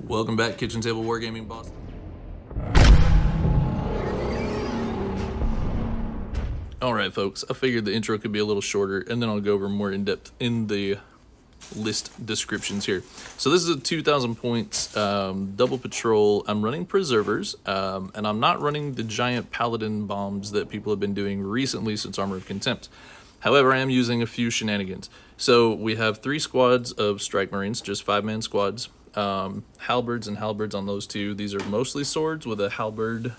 Welcome back, Kitchen Table Wargaming Boss. Alright folks, I figured the intro could be a little shorter and then I'll go over more in depth in the list descriptions here. So this is a 2,000 points double patrol. I'm running preservers and I'm not running the giant paladin bombs that people have been doing recently since Armor of Contempt. However, I am using a few shenanigans. So we have 3 squads of strike marines, just 5-man squads. Halberds and halberds on those two. These are mostly swords with a halberd.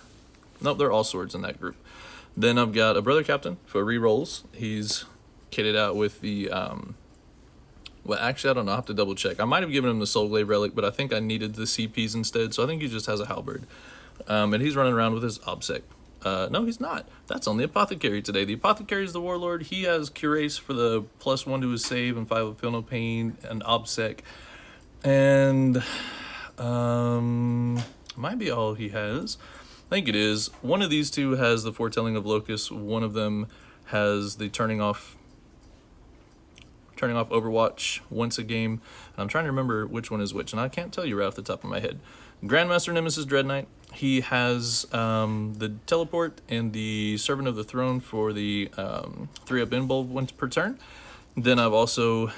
Nope, they're all swords in that group. Then I've got a brother captain for rerolls. He's kitted out with the well, actually I don't know, I have to double check. I might have given him the Soulglaive relic, but I think I needed the CPs instead, so I think he just has a halberd. And he's running around with his obsec. No, he's not. That's on the apothecary today. The apothecary is the warlord. He has cuirass for the +1 to his save and 5 of feel no pain and obsec. And might be all he has. I think it is. One of these two has the foretelling of Locust. One of them has the turning off Overwatch once a game. And I'm trying to remember which one is which, and I can't tell you right off the top of my head. Grandmaster Nemesis Dread Knight. He has the teleport and the Servant of the Throne for the 3-up involved once per turn. Then I've also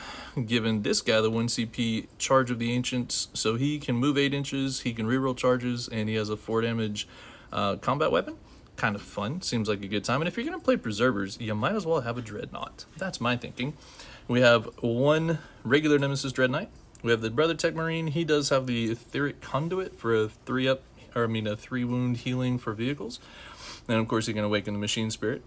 given this guy the 1 CP Charge of the Ancients, so he can move 8 inches, he can reroll charges, and he has a 4 damage combat weapon. Kind of fun, seems like a good time. And if you're going to play Preservers, you might as well have a Dreadnought. That's my thinking. We have 1 regular Nemesis Dread Knight. We have the Brother Tech Marine. He does have the Etheric Conduit for a 3 wound healing for vehicles. And of course, he can awaken the Machine Spirit.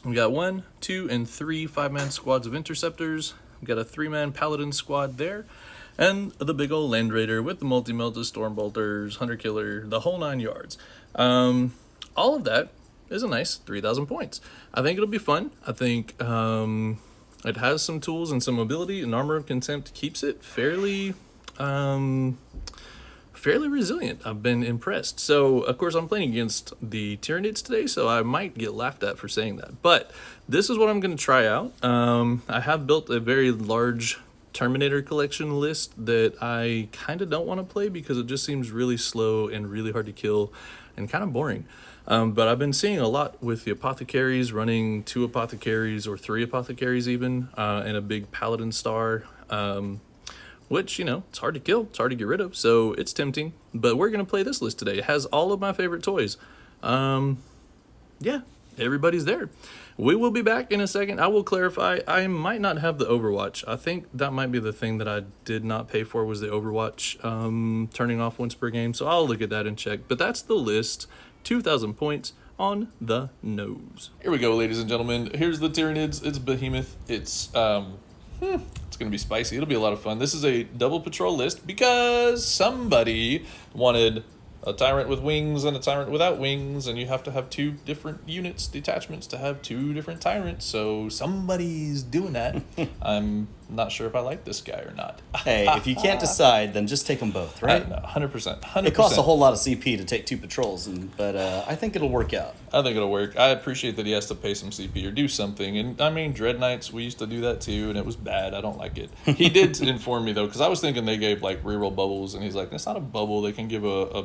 We got 1, 2, and 3 5-man squads of Interceptors. We got a 3-man Paladin squad there. And the big old Land Raider with the Multi-Melta, Stormbolters, Hunter Killer, the whole 9 yards. All of that is a nice 3,000 points. I think it'll be fun. I think it has some tools and some mobility, and Armor of Contempt keeps it fairly resilient. I've been impressed. So, of course, I'm playing against the Tyranids today, so I might get laughed at for saying that. But this is what I'm going to try out. I have built a very large Terminator collection list that I kind of don't want to play because it just seems really slow and really hard to kill and kind of boring. But I've been seeing a lot with the apothecaries, running 2 apothecaries or 3 apothecaries even, and a big paladin star. Which, you know, it's hard to kill, it's hard to get rid of, so it's tempting. But we're going to play this list today. It has all of my favorite toys. Yeah, everybody's there. We will be back in a second. I will clarify, I might not have the Overwatch. I think that might be the thing that I did not pay for was the Overwatch turning off once per game. So I'll look at that and check. But that's the list, 2,000 points on the nose. Here we go, ladies and gentlemen. Here's the Tyranids. It's Behemoth. It's going to be spicy. It'll be a lot of fun. This is a double patrol list because somebody wanted a tyrant with wings and a tyrant without wings, and you have to have 2 different units, detachments, to have 2 different tyrants. So somebody's doing that. I'm not sure if I like this guy or not. Hey, if you can't decide, then just take them both, right? No, 100%. It costs a whole lot of CP to take 2 patrols, but I think it'll work out. I think it'll work. I appreciate that he has to pay some CP or do something. And I mean, Dread Knights, we used to do that too, and it was bad. I don't like it. He did inform me though, because I was thinking they gave like reroll bubbles, and he's like, that's not a bubble. They can give a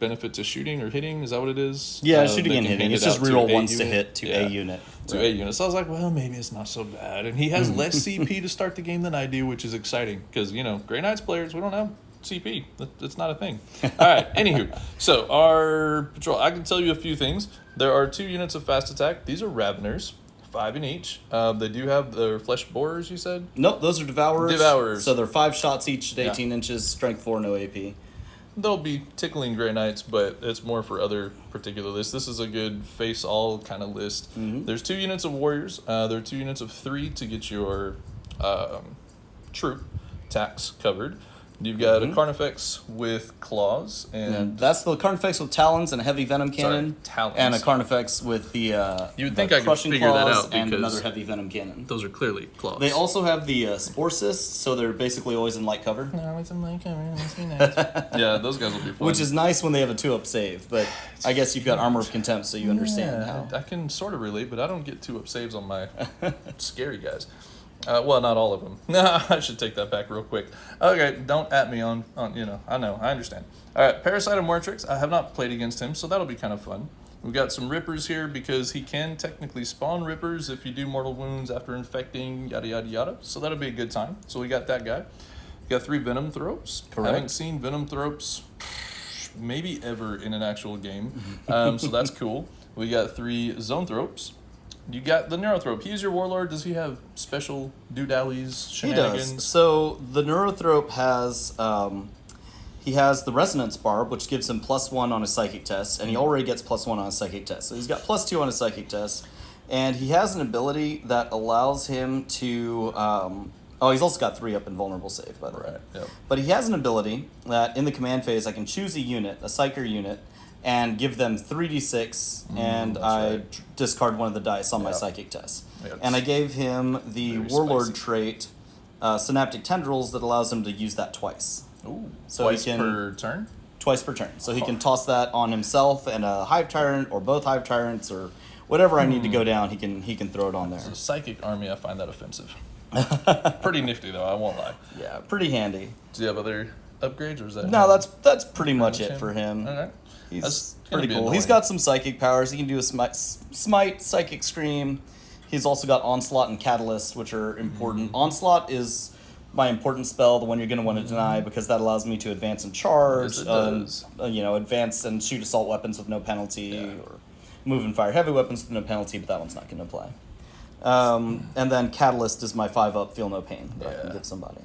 benefit to shooting or hitting. Is that what it is? Yeah, shooting and hitting. It's just reroll once to hit to a unit. To a unit. So I was like, well, maybe it's not so bad. And he has less CP to start the game than I do, which is exciting because, you know, Grey Knights players, we don't have CP. It's not a thing. All right, anywho. So our patrol, I can tell you a few things. There are 2 units of fast attack. These are Raveners, 5 in each. They do have their flesh borers, you said? Nope, those are Devourers. Devourers. So they're 5 shots each at 18 inches, strength 4, no AP. They'll be tickling Grey Knights, but it's more for other particular lists. This is a good face-all kind of list. There's 2 units of warriors. There are 2 units of 3 to get your troop tax covered. You've got a Carnifex with claws, and that's the Carnifex with talons and a heavy venom cannon. Talons. And a Carnifex with the you would think I could figure that out because and another heavy venom cannon. Those are clearly claws. They also have the Spore Cysts, so they're basically always in light cover. No, it's in light cover. It must be nice. Yeah, those guys will be fun. Which is nice when they have a 2-up save, but I guess you've got Armor of Contempt, so you understand how. I can sort of relate, but I don't get 2-up saves on my scary guys. Well, not all of them. No, I should take that back real quick. Okay, don't at me on I know, I understand. All right, Parasite and Mortrix. I have not played against him, so that'll be kind of fun. We've got some Rippers here because he can technically spawn Rippers if you do mortal wounds after infecting, yada yada yada. So that'll be a good time. So we got that guy. We got 3 Venom Thropes. Correct. Haven't seen Venom Thropes maybe ever in an actual game, so that's cool. We got 3 Zone Thropes. You got the Neurothrope. He's your warlord. Does he have special doodallies, shenanigans? He does. So the Neurothrope has he has the Resonance Barb, which gives him +1 on his psychic test, and he already gets +1 on his psychic test. So he's got +2 on his psychic test, and he has an ability that allows him to. He's also got 3 up in vulnerable save, by the way. Right. Yep. But he has an ability that in the command phase, I can choose a unit, a Psyker unit, and give them 3d6, and I right. discard one of the dice on my Yep. psychic test. Yeah, And I gave him the very Warlord spicy. trait, Synaptic Tendrils, that allows him to use that twice. Ooh, So twice he can- per turn. Twice per turn. So he can toss that on himself and a Hive Tyrant, or both Hive Tyrants, or whatever I need to go down, he can throw it on there. The Psychic Army, I find that offensive. Pretty nifty though, I won't lie. Yeah, pretty handy. Do you have other upgrades, or is that? No, that's pretty much it for him. Okay. He's That's gonna pretty be cool. annoying. He's got some psychic powers. He can do a smite, psychic scream. He's also got onslaught and catalyst, which are important. Onslaught is my important spell, the one you're going to want to deny, because that allows me to advance and charge, Yes, it does. advance and shoot assault weapons with no penalty, or move and fire heavy weapons with no penalty, but that one's not going to apply. And then catalyst is my 5-up feel no pain that I can Yeah. give somebody.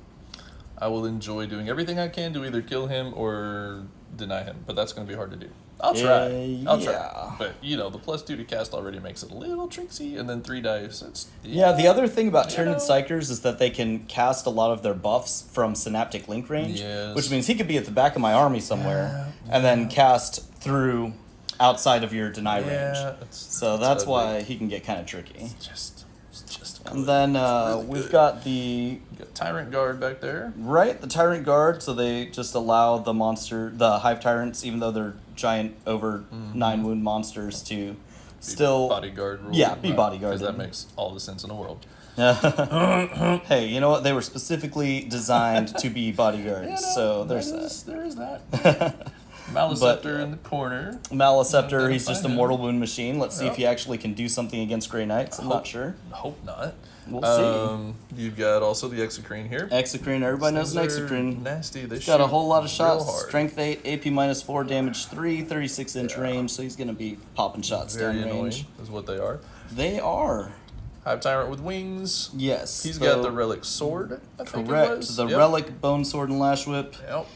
I will enjoy doing everything I can to either kill him or deny him, but that's going to be hard to do. I'll try. I'll yeah. try. But, the +2 to cast already makes it a little tricksy, and then 3 dice. Yeah, the other thing about You Tyranid know. Psychers is that they can cast a lot of their buffs from Synaptic Link range, Yes. which means he could be at the back of my army somewhere and then cast through outside of your deny range. So that's ugly. why he can get kind of tricky. It's just And then really we've good. got the You got Tyrant Guard back there. the Tyrant Guard, so they just allow the Hive Tyrants, even though they're giant over 9 wound monsters, to Be still bodyguard rule. Yeah, be bodyguarded. Because that makes all the sense in the world. Hey, you know what? They were specifically designed to be bodyguards, so there's that. There is that. Maleceptor in the corner. Maleceptor, he's just a Identify him. mortal wound machine. Let's see if Yep. he actually can do something against Grey Knights. I'm not sure. Hope not. We'll You've got also the Exocrine here. Exocrine, everybody knows an These are Exocrine. Nasty. They Got a shoot whole lot of real shots. hard. Strength 8, AP -4, damage 3, 36-inch range, so he's going to be popping shots Very down annoying range. is what they are. They are. Hive Tyrant with wings. Yes. He's so- got the Relic Sword, I think it Correct. was. The Yep. Relic, Bone Sword, and Lash Whip. Yep.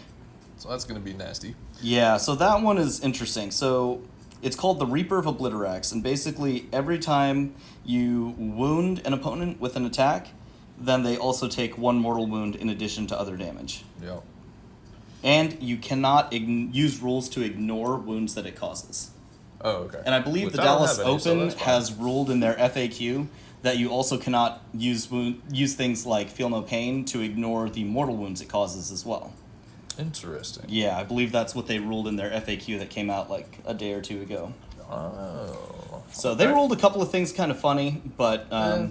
So that's going to be nasty. Yeah, so that one is interesting. So it's called the Reaper of Obliterax, and basically every time you wound an opponent with an attack, then they also take 1 mortal wound in addition to other damage. Yep. And you cannot use rules to ignore wounds that it causes. Oh, okay. And I believe Which the I don't Dallas have any, so Open that's fine. has ruled in their FAQ that you also cannot use things like Feel No Pain to ignore the mortal wounds it causes as well. Interesting. Yeah, I believe that's what they ruled in their FAQ that came out like a day or 2 ago. Oh. So they ruled a couple of things kind of funny, but hey.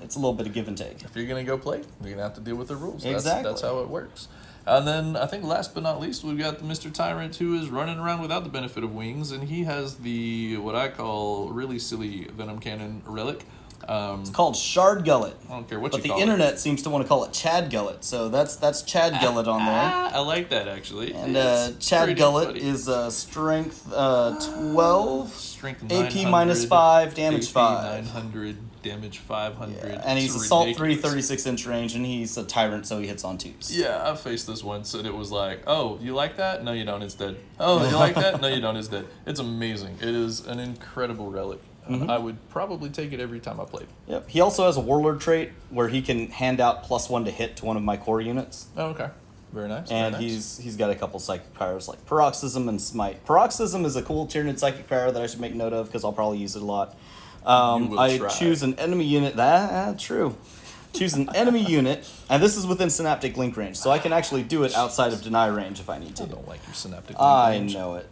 it's a little bit of give and take. If you're going to go play, you're going to have to deal with the rules. Exactly. That's how it works. And then I think last but not least, we've got Mr. Tyrant, who is running around without the benefit of wings, and he has the what I call really silly Venom Cannon relic. It's called Shard Gullet, I don't care what but you the call internet seems to want to call it Chad Gullet, so that's Chad Gullet on there. I like that actually. And It's Chad pretty Gullet funny. is strength 12, Strength AP 900, -5, damage AP 5. 900, damage 500. And he's It's assault 3, ridiculous. 36-inch range, and he's a tyrant, so he hits on 2s. Yeah, I faced this once, and it was like, oh, you like that? No, you don't. It's dead. Oh, you like that? No, you don't. It's dead. It's amazing. It is an incredible relic. I would probably take it every time I played. Yep. He also has a warlord trait where he can hand out +1 to hit to one of my core units. Oh, okay. Very nice. And very nice. he's got a couple psychic powers like Paroxysm and Smite. Paroxysm is a cool Tyranid psychic power that I should make note of because I'll probably use it a lot. You will I try. choose an enemy unit. True. Choose an enemy unit, and this is within Synaptic Link range, so I can actually do it outside of deny range if I need I to. don't like your synaptic. I range. know it.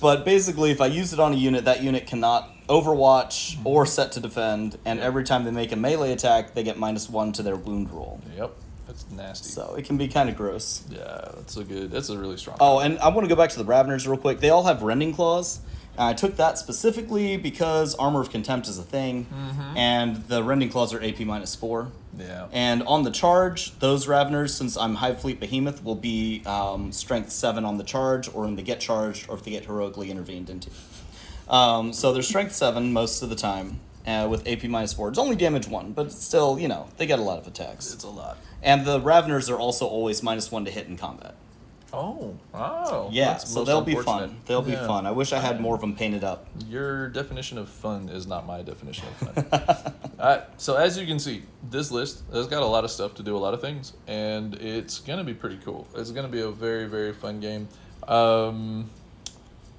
But basically, if I use it on a unit, that unit cannot Overwatch, or set to defend, and every time they make a melee attack, they get -1 to their wound roll. Yep. That's nasty. So it can be kind of gross. Yeah, that's a really strong. Oh, and I want to go back to the Raveners real quick. They all have Rending Claws. I took that specifically because Armor of Contempt is a thing, and the Rending Claws are AP -4. Yeah. And on the charge, those Raveners, since I'm Hive Fleet Behemoth, will be Strength 7 on the charge, or when they get charged, or if they get heroically intervened into. So they're Strength 7 most of the time, with AP -4. It's only damage 1, but it's still, they get a lot of attacks. It's a lot. And the Raveners are also always -1 to hit in combat. Oh. Yeah, That's so most they'll be unfortunate. fun. They'll be Yeah. fun. I wish I had more of them painted up. Your definition of fun is not my definition of fun. Alright, so as you can see, this list has got a lot of stuff to do a lot of things, and it's going to be pretty cool. It's going to be a very, very fun game.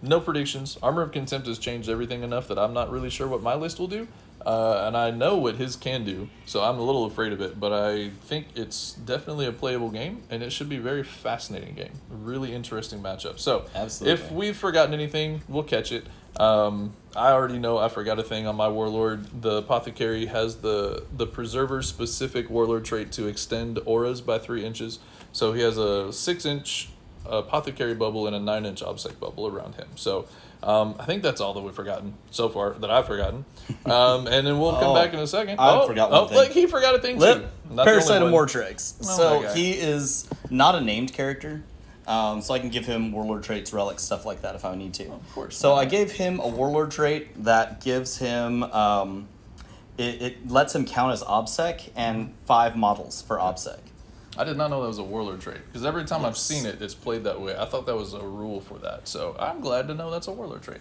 No predictions. Armor of Contempt has changed everything enough that I'm not really sure what my list will do. And I know what his can do, so I'm a little afraid of it, but I think it's definitely a playable game, and it should be a very fascinating game. A really interesting matchup. So, Absolutely. if we've forgotten anything, we'll catch it. I already know I forgot a thing on my Warlord. The Apothecary has the Preserver-specific Warlord trait to extend auras by 3 inches. So he has a 6-inch Apothecary bubble and a 9-inch Obsec bubble around him. So I think that's all that we've forgotten so far, that I've forgotten. And then we'll come back in a second. I forgot one thing. Like he forgot a thing too. Not the Parasite of only one. Mortrix. Oh, So my God. he is not a named character. So I can give him Warlord traits, relics, stuff like that if I need to. Of course. So I gave him a Warlord trait that gives him... it lets him count as Obsec and 5 models for Obsec. I did not know that was a Warlord trait, because every time I've Yes. seen it, it's played that way. I thought that was a rule for that, so I'm glad to know that's a Warlord trait.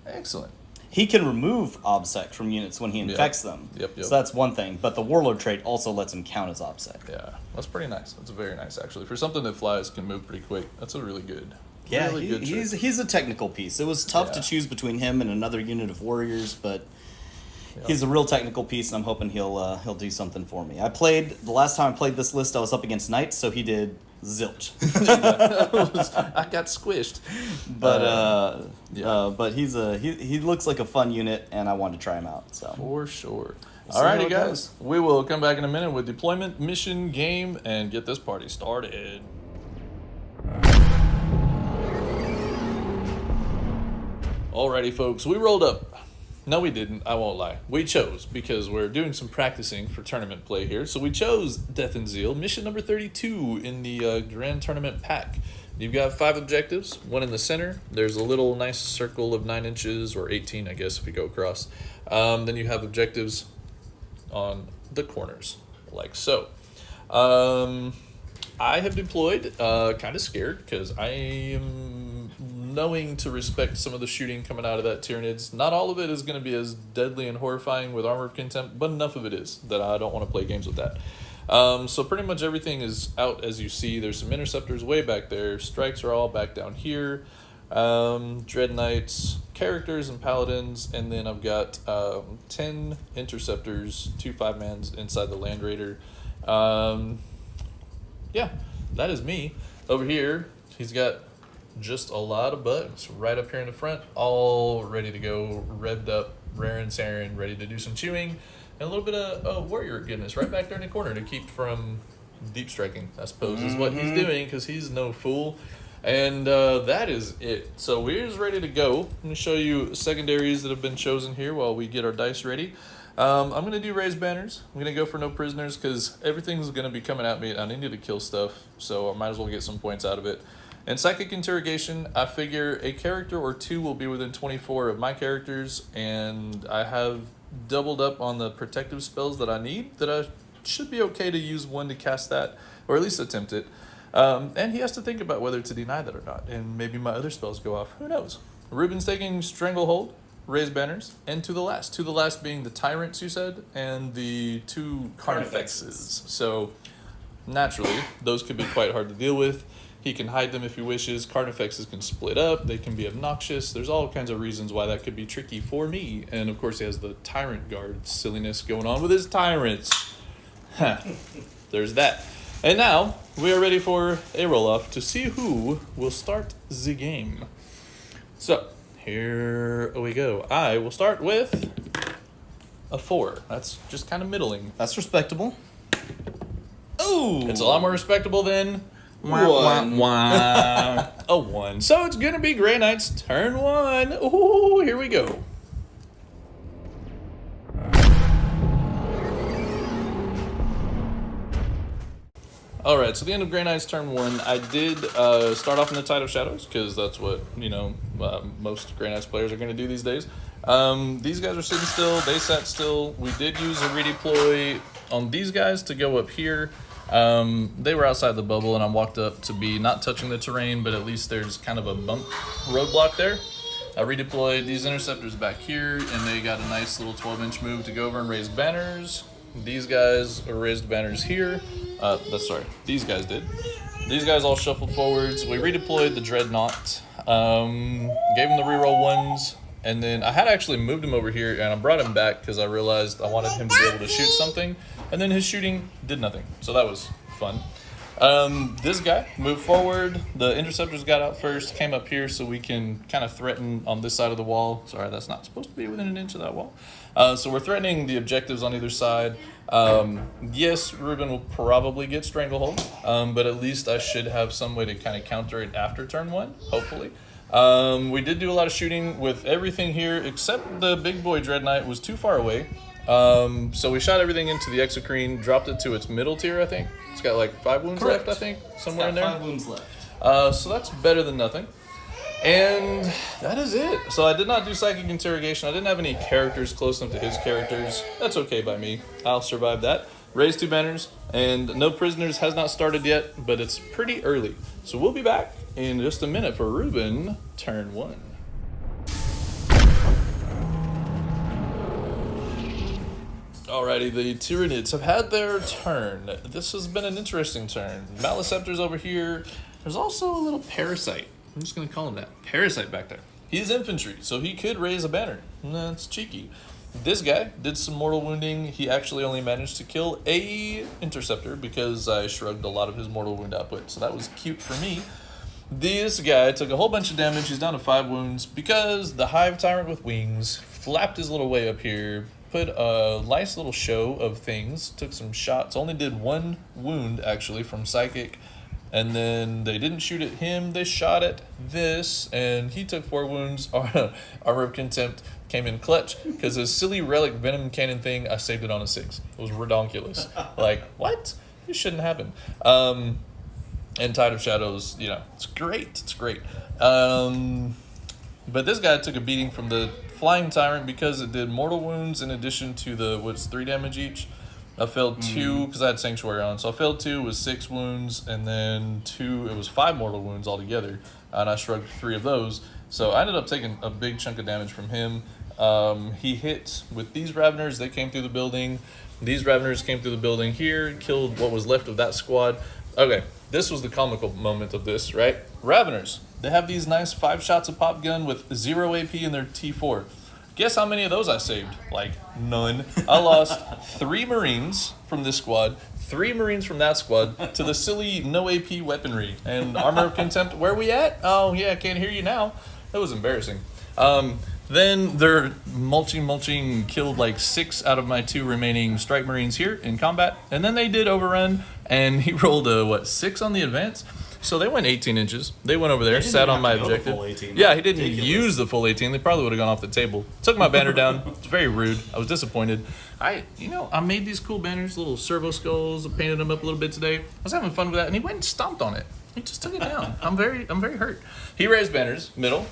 Excellent. He can remove Obsec from units when he infects them. Yep. So that's one thing. But the Warlord trait also lets him count as Obsec. Yeah, that's pretty nice. That's very nice, actually. For something that flies, can move pretty quick. That's a really good. Yeah, really good trait. he's a technical piece. It was tough to Yeah. choose between him and another unit of warriors, but Yep. he's a real technical piece, and I'm hoping he'll do something for me. The last time I played this list, I was up against knights, so he did zilch. I got squished. But he looks like a fun unit, and I wanted to try him out. So For sure. see how Alrighty, it guys. goes. We will come back in a minute with deployment, mission, game, and get this party started. Alrighty, folks. We rolled up. No, we didn't. I won't lie. We chose, because we're doing some practicing for tournament play here. So we chose Death and Zeal, mission number 32 in the Grand Tournament pack. You've got 5 objectives, one in the center. There's a little nice circle of 9 inches, or 18, I guess, if you go across. Then you have objectives on the corners, like so. I have deployed, kind of scared, because I am knowing to respect some of the shooting coming out of that Tyranids. Not all of it is going to be as deadly and horrifying with Armor of Contempt, but enough of it is that I don't want to play games with that. So pretty much everything is out, as you see. There's some interceptors way back there. Strikes are all back down here. Dread Knights, characters, and paladins. And then I've got 10 interceptors, 2 5-mans inside the Land Raider. Yeah, that is me. Over here, he's got just a lot of bugs right up here in the front, all ready to go, revved up, raring, sarin, ready to do some chewing. And a little bit of warrior goodness right back there in the corner to keep from deep striking, I suppose, is what he's doing, because he's no fool. And that is it. So we're just ready to go. I'm going to show you secondaries that have been chosen here while we get our dice ready. I'm going to do raised banners. I'm going to go for no prisoners, because everything's going to be coming at me. I need to kill stuff, so I might as well get some points out of it. And Psychic Interrogation, I figure a character or 2 will be within 24 of my characters, and I have doubled up on the protective spells that I need, that I should be okay to use 1 to cast that, or at least attempt it. And he has to think about whether to deny that or not, and maybe my other spells go off. Who knows? Ruben's taking Stranglehold, Raised Banners, and to the last being the Tyrants, you said, and the 2 Carnifexes. So naturally, those could be quite hard to deal with. He can hide them if he wishes. Carnifexes can split up. They can be obnoxious. There's all kinds of reasons why that could be tricky for me. And of course, he has the Tyrant Guard silliness going on with his Tyrants. There's that. And now, we are ready for a roll-off to see who will start the game. So, Here we go. I will start with a 4. That's just kind of middling. That's respectable. Ooh! It's a lot more respectable than... One. A 1. So it's gonna be Grey Knight's turn 1. Ooh, here we go. Alright, so the end of Grey Knight's turn 1, I did start off in the Tide of Shadows, because that's what, most Grey Knights players are going to do these days. These guys are sitting still, they sat still. We did use a redeploy on these guys to go up here. They were outside the bubble, and I walked up to be not touching the terrain, but at least there's kind of a bump roadblock there. I redeployed these interceptors back here, and they got a nice little 12-inch move to go over and raise banners. These guys raised banners here. These guys did. These guys all shuffled forwards. We redeployed the Dreadnought, gave him the reroll 1s, and then I had actually moved him over here, and I brought him back because I realized I wanted him to be able to shoot something, and then his shooting did nothing, so that was fun. This guy moved forward. The interceptors got out first, came up here so we can kind of threaten on this side of the wall. Sorry, that's not supposed to be within an inch of that wall. So we're threatening the objectives on either side. Yes, Rueben will probably get Stranglehold, but at least I should have some way to kind of counter it after turn 1, hopefully. We did do a lot of shooting with everything here, except the big boy Dreadnought was too far away. So we shot everything into the Exocrine, dropped it to its middle tier, I think. It's got like 5 wounds Correct. left, I think, somewhere in there. 5 wounds left. So that's better than nothing. And that is it. So I did not do Psychic Interrogation. I didn't have any characters close enough to his characters. That's okay by me. I'll survive that. Raised 2 banners, and no prisoners has not started yet, but it's pretty early. So we'll be back in just a minute for Rueben, turn 1. Alrighty, the Tyranids have had their turn. This has been an interesting turn. Maleceptor's over here. There's also a little Parasite. I'm just going to call him that. Parasite back there. He's infantry, so he could raise a banner. That's cheeky. This guy did some mortal wounding. He actually only managed to kill a interceptor because I shrugged a lot of his mortal wound output, so that was cute for me. This guy took a whole bunch of damage. He's down to 5 wounds because the Hive Tyrant with wings flapped his little way up here, put a nice little show of things, took some shots, only did 1 wound actually from Psychic, and then they didn't shoot at him, they shot at this, and he took 4 wounds. Armor of Contempt came in clutch because his silly relic venom cannon thing, I saved it on a 6. It was redonkulous. Like, what? This shouldn't happen. And Tide of Shadows, it's great. But this guy took a beating from the Flying Tyrant because it did mortal wounds in addition to the 3 damage each. I failed 2 because I had Sanctuary on, so I failed 2, it was 6 wounds, and then 2, it was 5 mortal wounds altogether, and I shrugged 3 of those. So I ended up taking a big chunk of damage from him. He hit with these Raveners, they came through the building. These Raveners came through the building here, killed what was left of that squad. Okay, this was the comical moment of this, right? Raveners, they have these nice 5 shots of pop gun with 0 AP in their T4. Guess how many of those I saved? Like, none. I lost 3 Marines from this squad, 3 Marines from that squad, to the silly no AP weaponry. And Armor of Contempt, where we at? Oh, yeah, I can't hear you now. That was embarrassing. Then their mulching killed like 6 out of my 2 remaining Strike Marines here in combat. And then they did overrun, and he rolled a, 6 on the advance. So they went 18 inches. They went over there, sat on my objective. Yeah, he didn't use the full 18. They probably would have gone off the table. Took my banner down. It's very rude. I was disappointed. I made these cool banners, little servo skulls. I painted them up a little bit today. I was having fun with that, and he went and stomped on it. He just took it down. I'm very hurt. He raised banners, middle,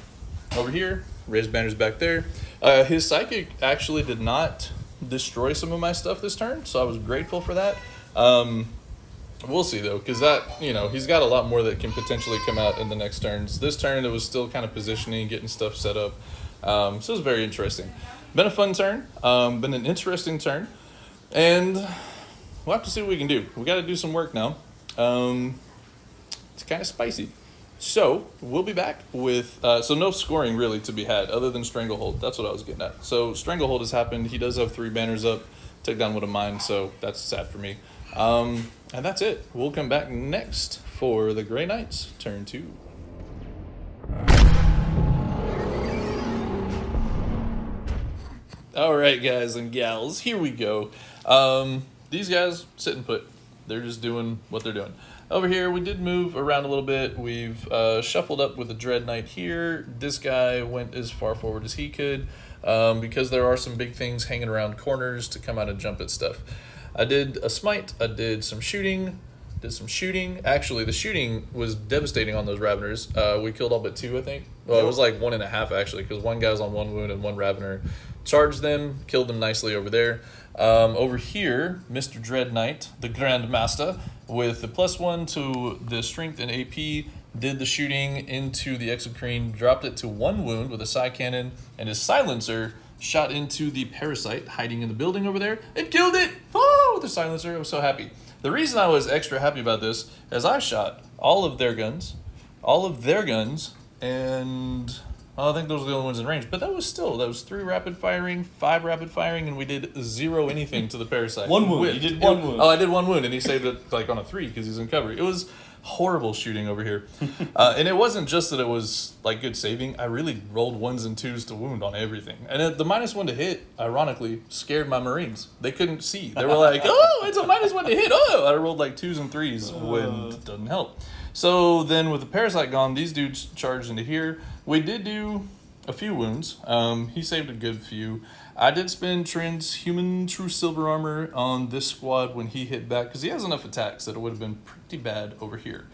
over here. Raised banners back there. His Psychic actually did not destroy some of my stuff this turn, so I was grateful for that. We'll see, though, because that, he's got a lot more that can potentially come out in the next turns. This turn, it was still kind of positioning, getting stuff set up. So it was very interesting. Been a fun turn. Been an interesting turn. And we'll have to see what we can do. We got to do some work now. It's kind of spicy. So we'll be back with, so no scoring really to be had other than Stranglehold. That's what I was getting at. So Stranglehold has happened. He does have 3 banners up. Took down one of mine, so that's sad for me. And that's it. We'll come back next for the Grey Knights, turn 2. All right, guys and gals, here we go. These guys sit and put. They're just doing what they're doing. Over here, we did move around a little bit. We've shuffled up with the Dread Knight here. This guy went as far forward as he could because there are some big things hanging around corners to come out and jump at stuff. I did a smite. I did some shooting. Actually, the shooting was devastating on those Raveners. We killed all but 2, I think. Well, it was like 1.5 actually, because one guy's on 1 wound and 1 Ravener charged them, killed them nicely over there. Over here, Mr. Dread Knight, the Grand Master, with the +1 to the strength and AP, did the shooting into the Exocrine, dropped it to 1 wound with a side cannon, and his silencer shot into the Parasite hiding in the building over there and killed it. Oh, with the silencer, I was so happy. The reason I was extra happy about this is I shot all of their guns, and I think those were the only ones in range. But that was 3 rapid firing, 5 rapid firing, and we did 0 anything to the Parasite. 1 wound. You did 1 wound. Oh, I did 1 wound, and he saved it like on a 3 because he's in cover. It was horrible shooting over here. And it wasn't just that it was like good saving. I really rolled 1s and 2s to wound on everything. And the -1 to hit, ironically, scared my Marines. They couldn't see. They were like, oh, it's a -1 to hit. Oh, I rolled like 2s and 3s when it doesn't help. So then with the Parasite gone, these dudes charged into here. We did do a few wounds. He saved a good few. I did spend Transhuman True Silver Armor on this squad when he hit back, because he has enough attacks that it would have been pretty bad over here.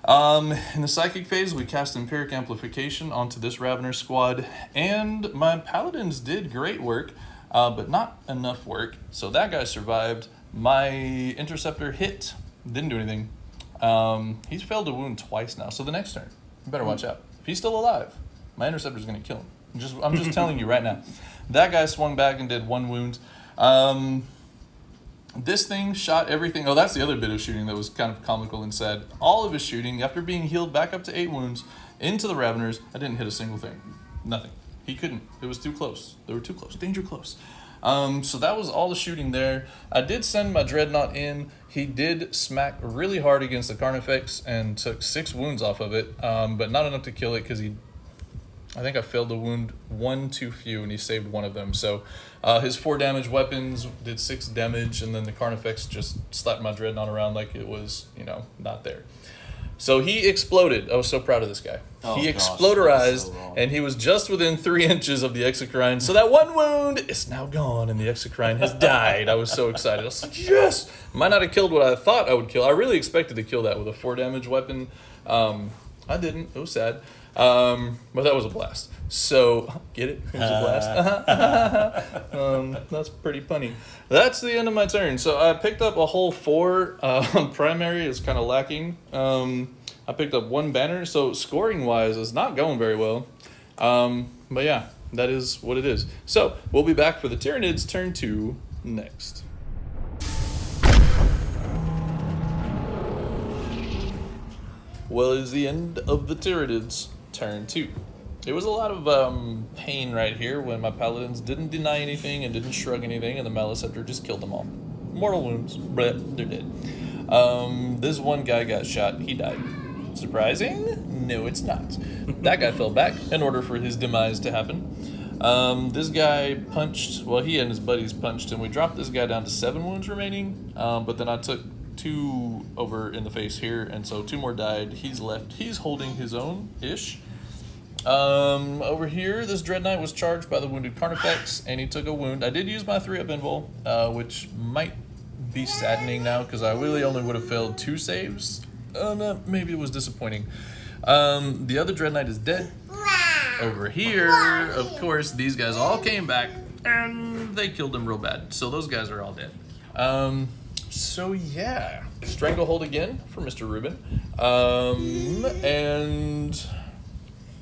In the Psychic phase, we cast Empiric Amplification onto this Ravener squad, and my Paladins did great work, but not enough work, so that guy survived. My Interceptor hit, didn't do anything. He's failed to wound twice now, so the next turn, you better watch out. If he's still alive, my Interceptor's going to kill him. I'm just telling you right now. That guy swung back and did 1 wound. This thing shot everything. Oh, that's the other bit of shooting that was kind of comical and sad. All of his shooting, after being healed back up to 8 wounds, into the Raveners, I didn't hit a single thing. Nothing. He couldn't. It was too close. They were too close. Danger close. So that was all the shooting there. I did send my Dreadnought in. He did smack really hard against the Carnifex and took 6 wounds off of it, but not enough to kill it because I think I failed to wound 1 too few, and he saved 1 of them. So his 4 damage weapons did 6 damage, and then the Carnifex just slapped my Dreadnought around like it was, not there. So he exploded. I was so proud of this guy. Oh, he gosh, exploderized, so and he was just within 3 inches of the Exocrine. So that 1 wound is now gone, and the Exocrine has died. I was so excited. I was like, yes! Might not have killed what I thought I would kill. I really expected to kill that with a 4 damage weapon. I didn't. It was sad. But that was a blast. So, get it? It was a blast. That's pretty funny. That's the end of my turn. So I picked up a whole 4. Primary is kind of lacking. I picked up 1 banner. So scoring-wise, it's not going very well. But yeah, that is what it is. So we'll be back for the Tyranids turn 2 next. Well, it's the end of the Tyranids turn 2. It was a lot of pain right here when my Paladins didn't deny anything and didn't shrug anything, and the Maleceptor just killed them all. Mortal wounds, but they're dead. This one guy got shot. He died. Surprising? No, it's not. That guy fell back in order for his demise to happen. This guy punched, well, he and his buddies punched, and we dropped this guy down to 7 wounds remaining, but then I took 2 over in the face here, and so 2 more died. He's left. He's holding his own-ish. Over here, this Dread Knight was charged by the wounded Carnifex, and he took a wound. I did use my 3-up invul, which might be saddening now, because I really only would have failed 2 saves. Maybe it was disappointing. The other Dread Knight is dead. Over here, of course, these guys all came back, and they killed him real bad. So those guys are all dead. So yeah, Stranglehold again for Mr. Rueben.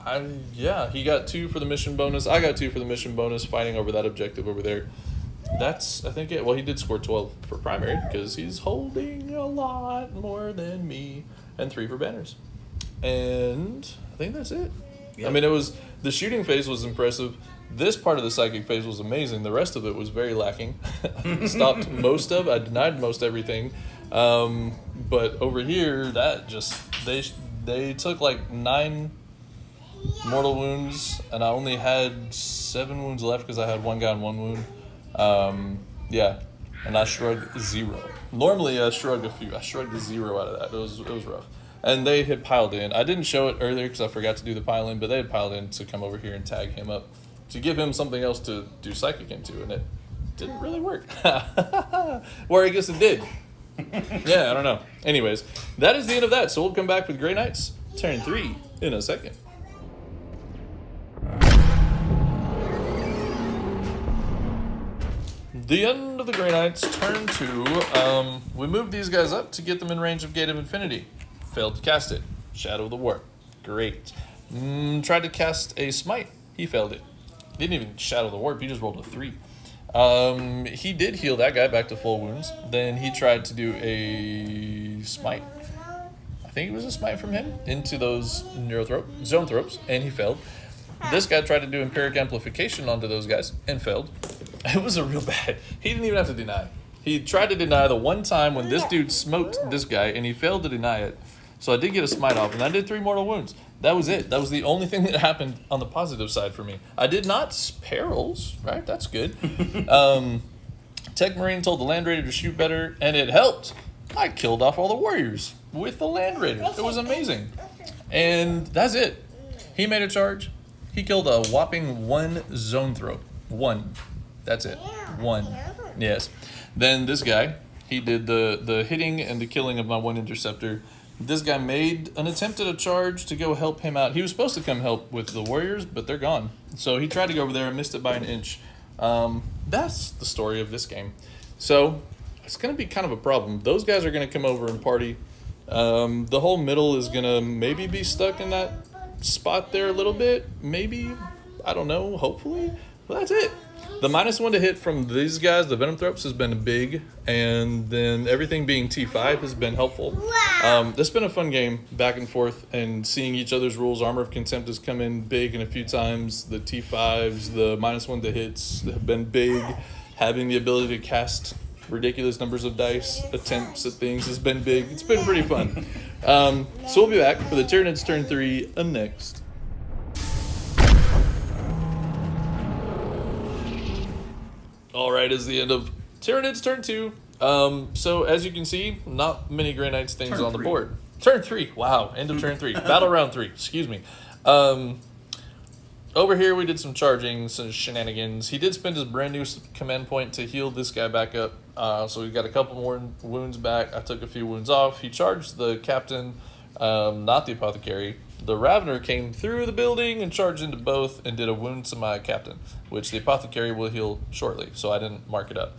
And yeah, he got 2 for the mission bonus. I got 2 for the mission bonus, fighting over that objective over there. That's, I think, it. Well, he did score 12 for primary because he's holding a lot more than me, and 3 for banners. And I think that's it. Yep. I mean, the shooting phase was impressive. This part of the psychic phase was amazing. The rest of it was very lacking. Stopped most of. I denied most everything. But over here, that just they took like 9 mortal wounds, and I only had 7 wounds left because I had 1 guy on 1 wound. Yeah, and I shrugged 0. Normally I shrug a few. I shrugged a 0 out of that. It was rough. And they had piled in. I didn't show it earlier because I forgot to do the pile in, but they had piled in to come over here and tag him up to give him something else to do psychic into, and it didn't really work. Or I guess it did. Yeah, I don't know. Anyways, that is the end of that. So we'll come back with Grey Knights turn 3 in a second. The end of the Grey Knights turn 2. We moved these guys up to get them in range of Gate of Infinity. Failed to cast it. Shadow of the Warp. Great. Tried to cast a Smite. He failed it. Didn't even Shadow the Warp. He just rolled a 3. He did heal that guy back to full wounds. Then he tried to do a Smite. I think it was a Smite from him into those Zoanthropes, and he failed. This guy tried to do Empiric Amplification onto those guys and failed. It was a real bad. He didn't even have to deny. He tried to deny the one time when this dude smoked this guy, and he failed to deny it. So I did get a Smite off, and I did 3 mortal wounds. That was it. That was the only thing that happened on the positive side for me. I did not perils, right? That's good. Tech Marine told the Land Raider to shoot better, and it helped. I killed off all the warriors with the Land Raider. It was amazing. And that's it. He made a charge. He killed a whopping 1 Zoanthrope. 1. That's it. 1. Yes. Then this guy, he did the hitting and the killing of my 1 Interceptor. This guy made an attempt at a charge to go help him out. He was supposed to come help with the warriors, but they're gone. So he tried to go over there and missed it by an inch. That's the story of this game. So it's going to be kind of a problem. Those guys are going to come over and party. The whole middle is going to maybe be stuck in that spot there a little bit. Maybe. I don't know. Hopefully. Well, that's it. The -1 to hit from these guys, the Venomthropes, has been big, and then everything being T5 has been helpful. This has been a fun game, back and forth, and seeing each other's rules. Armor of Contempt has come in big and a few times. The T5s, the -1 to hits have been big. Having the ability to cast ridiculous numbers of dice, attempts at things has been big. It's been pretty fun. So we'll be back for the Tyranids turn 3 next. Alright, is the end of Tyranids turn 2. So as you can see, not many Grey Knights things Turn on the 3. board. Turn 3. Wow, end of turn 3. Battle round 3, excuse me. Over here we did some charging, some shenanigans. He did spend his brand new command point to heal this guy back up. So we got a couple more wounds back. I took a few wounds off. He charged the captain, not the apothecary. The Ravener came through the building and charged into both and did a wound to my captain, which the apothecary will heal shortly, so I didn't mark it up.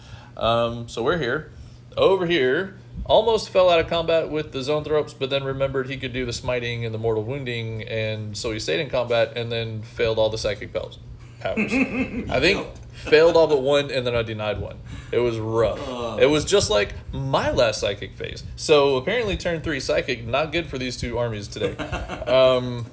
So we're here. Over here, almost fell out of combat with the Zoanthropes, but then remembered he could do the smiting and the mortal wounding, and so he stayed in combat and then failed all the psychic powers. I think failed all but 1, and then I denied 1. It was rough. It was just like my last psychic phase. So apparently turn 3 psychic, not good for these 2 armies today.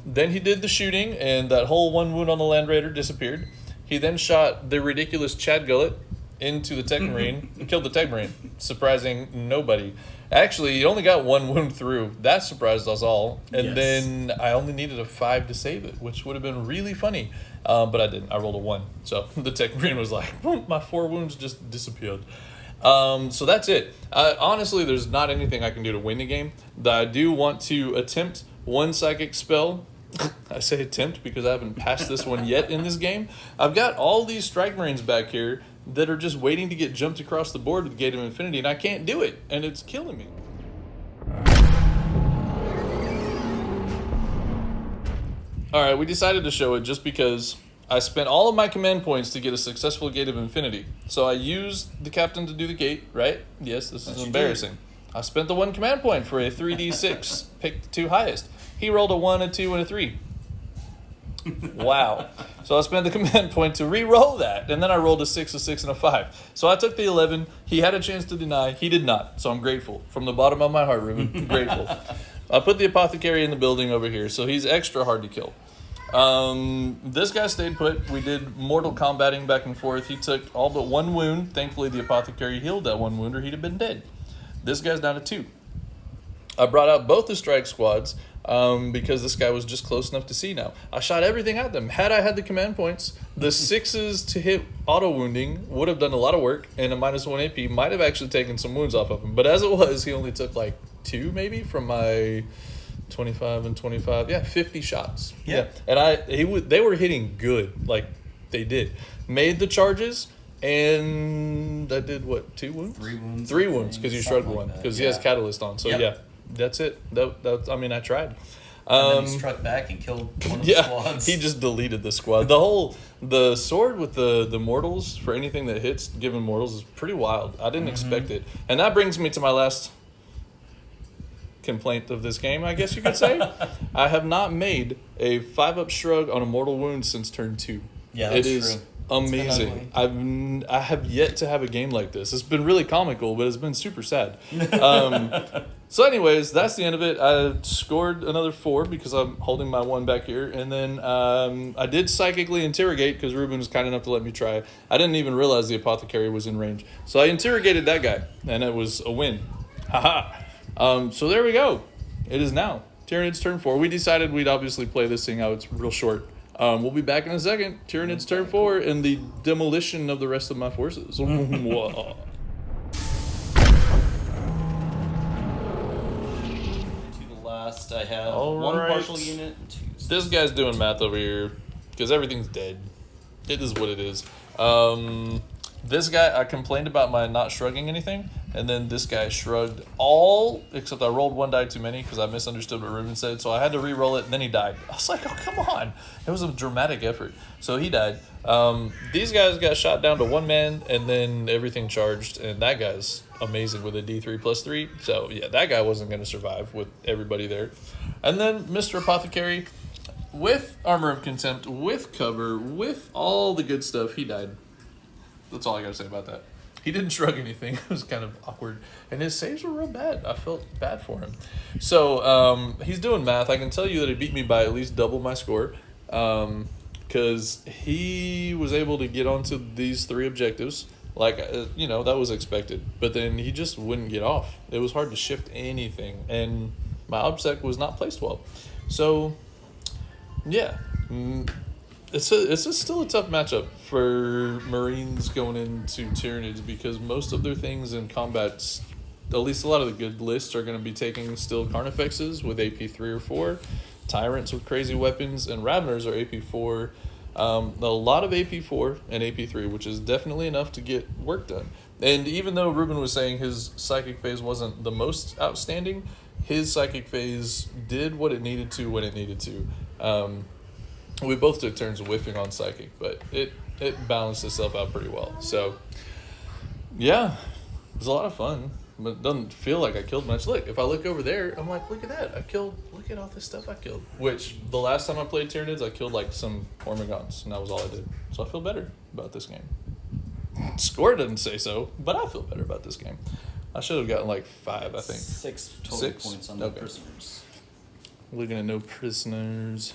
Then he did the shooting, and that whole 1 wound on the Land Raider disappeared. He then shot the ridiculous Chad Gullet into the Tech Marine and killed the Tech Marine, surprising nobody. Actually, he only got 1 wound through. That surprised us all. And then I only needed a 5 to save it, which would have been really funny. But I didn't. I rolled a 1. So the Tech Marine was like, my 4 wounds just disappeared. So that's it. Honestly, there's not anything I can do to win the game. I do want to attempt 1 psychic spell. I say attempt because I haven't passed this one yet in this game. I've got all these Strike Marines back here that are just waiting to get jumped across the board with the Gate of Infinity, and I can't do it, and it's killing me. Alright, we decided to show it just because I spent all of my command points to get a successful Gate of Infinity. So I used the captain to do the gate, right? Yes, this is embarrassing. I spent the 1 command point for a 3d6, picked the 2 highest. He rolled a 1, a 2, and a 3. Wow. So I spent the command point to re-roll that, and then I rolled a 6, a 6, and a 5. So I took the 11. He had a chance to deny. He did not. So I'm grateful. From the bottom of my heart, Rueben, I'm grateful. I put the apothecary in the building over here, so he's extra hard to kill. This guy stayed put. We did mortal combating back and forth. He took all but 1 wound. Thankfully, the apothecary healed that 1 wound, or he'd have been dead. This guy's down to 2. I brought out both the strike squads because this guy was just close enough to see now. I shot everything at them. Had I had the command points, the 6s to hit auto wounding would have done a lot of work, and a -1 AP might have actually taken some wounds off of him. But as it was, he only took like 2 maybe from my 25 and 25. Yeah, 50 shots. Yeah. And they were hitting good. Like, they did. Made the charges, and I did what, 2 wounds? 3 wounds. 3 wounds because you shrugged Something one like that, because he has yeah. catalyst on. So Yep. yeah, that's it. I mean, I tried. And then he struck back and killed one of the Yeah, squads. he just deleted the squad. The sword with the mortals for anything that hits given mortals is pretty wild. I didn't expect it, and that brings me to my last complaint of this game, I guess you could say. I have not made a 5-up shrug on a mortal wound since turn 2. Yeah, that's it is true. amazing. I have yet to have a game like this. It's been really comical, but it's been super sad. So anyways, that's the end of it. I scored another 4 because I'm holding my 1 back here. And then I did psychically interrogate because Rueben was kind enough to let me try. I didn't even realize the apothecary was in range. So I interrogated that guy, and it was a win. Haha. So there we go. It is now Tyranids turn 4. We decided we'd obviously play this thing out. It's real short. We'll be back in a second. Tyranids turn 4 and the demolition of the rest of my forces. Whoa. I have All 1 right. partial unit and 2. This guy's doing math over here because everything's dead. It is what it is. This guy, I complained about my not shrugging anything, and then this guy shrugged all, except I rolled 1 die too many because I misunderstood what Rueben said, so I had to re-roll it, and then he died. I was like, oh, come on. It was a dramatic effort. So he died. These guys got shot down to 1 man, and then everything charged, and that guy's amazing with a D3+3. So, yeah, that guy wasn't going to survive with everybody there. And then Mr. Apothecary, with Armor of Contempt, with cover, with all the good stuff, he died. That's all I gotta say about that. He didn't shrug anything. It was kind of awkward. And his saves were real bad. I felt bad for him. So, he's doing math. I can tell you that he beat me by at least double my score. Because he was able to get onto these 3 objectives. Like, that was expected. But then he just wouldn't get off. It was hard to shift anything. And my obsec was not placed well. So, yeah. It's still a tough matchup for Marines going into Tyranids because most of their things in combat, at least a lot of the good lists, are going to be taking still Carnifexes with AP 3 or 4, Tyrants with crazy weapons, and Raveners are AP 4. A lot of AP 4 and AP 3, which is definitely enough to get work done. And even though Rueben was saying his psychic phase wasn't the most outstanding, his psychic phase did what it needed to when it needed to. We both took turns whiffing on psychic, but it balanced itself out pretty well. So, yeah, it was a lot of fun, but it doesn't feel like I killed much. Look, if I look over there, I'm like, look at that. Look at all this stuff I killed. Which, the last time I played Tyranids, I killed like some Hormigons, and that was all I did. So I feel better about this game. Score doesn't say so, but I feel better about this game. I should have gotten like 5, I think. 6 total 6? points on the Okay. prisoners. Looking at no prisoners.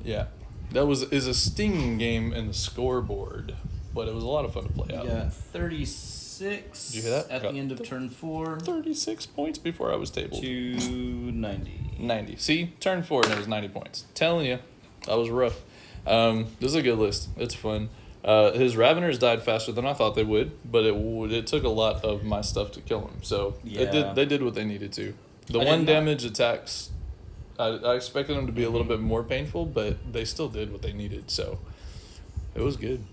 Yeah, that is a stinging game in the scoreboard, but it was a lot of fun to play out. Yeah, 36. Did you hear that? At Got the end of turn 4 36 points before I was tabled. to 90. 90. See, turn 4 and it was 90 points. Telling you, that was rough. This is a good list. It's fun. His Raveners died faster than I thought they would, but it took a lot of my stuff to kill him. So Yeah. they did what they needed to. The I did 1 not- damage attacks, I expected them to be a little bit more painful, but they still did what they needed. So it was good.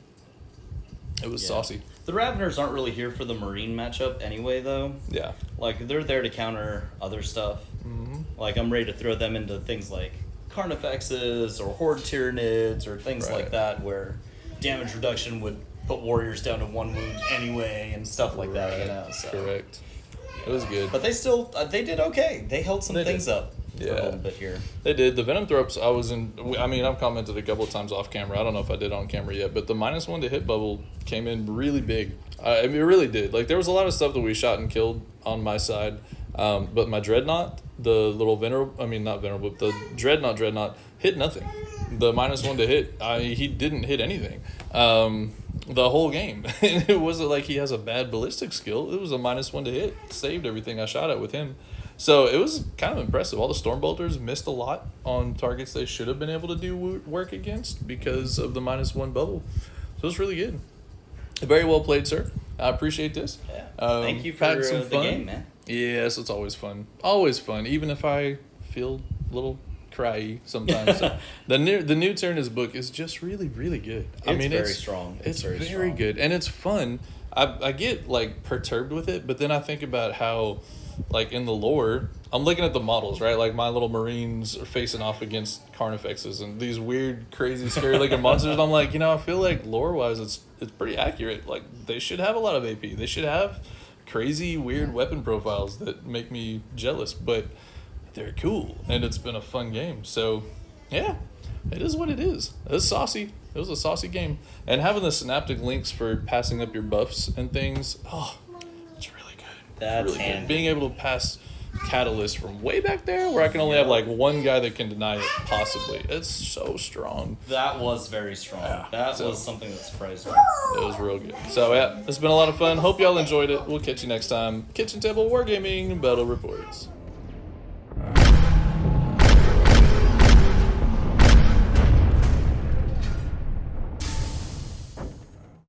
It was saucy. The Raveners aren't really here for the Marine matchup anyway, though. Yeah. Like, they're there to counter other stuff. Mm-hmm. Like, I'm ready to throw them into things like Carnifexes or Horde Tyranids or things Right. like that where damage reduction would put warriors down to 1 wound anyway and stuff like that, you know. So. Correct. It was good. But they still, they did okay. They held some They things did. up for a little bit here. They did. The Venom Thropes, I've commented a couple of times off camera. I don't know if I did on camera yet, but the -1 to hit bubble came in really big. It really did. Like, there was a lot of stuff that we shot and killed on my side. But my Dreadnought, the little the Dreadnought hit nothing. The -1 to hit, he didn't hit anything. the whole game. And it wasn't like he has a bad ballistic skill. It was a -1 to hit. Saved everything I shot at with him. So it was kind of impressive. All the Stormbolters missed a lot on targets they should have been able to do work against because of the -1 bubble. So it was really good. Very well played, sir. I appreciate this. Yeah. Thank you for had some the fun. game, man. Yes, it's always fun. Always fun, even if I feel a little cryy sometimes. So the new Tyranids book is just really, really good. It's very strong. It's very strong. good, and it's fun. I get like perturbed with it, but then I think about how, like in the lore, I'm looking at the models, right? Like my little Marines are facing off against Carnifexes and these weird, crazy, scary looking monsters. I'm like, I feel like lore wise, it's pretty accurate. Like they should have a lot of AP. They should have crazy, weird weapon profiles that make me jealous, but they're cool, and it's been a fun game. So, yeah, it is what it is. It's saucy. It was a saucy game, and having the synaptic links for passing up your buffs and things. Oh, it's really good. That's really handy. good. Being able to pass Catalyst from way back there, where I can only have like one guy that can deny it, possibly. It's so strong. That was very strong. Yeah. That So- was something that surprised me. It was real good. So yeah, it's been a lot of fun. Hope y'all enjoyed it. We'll catch you next time. Kitchen Table Wargaming Battle Reports.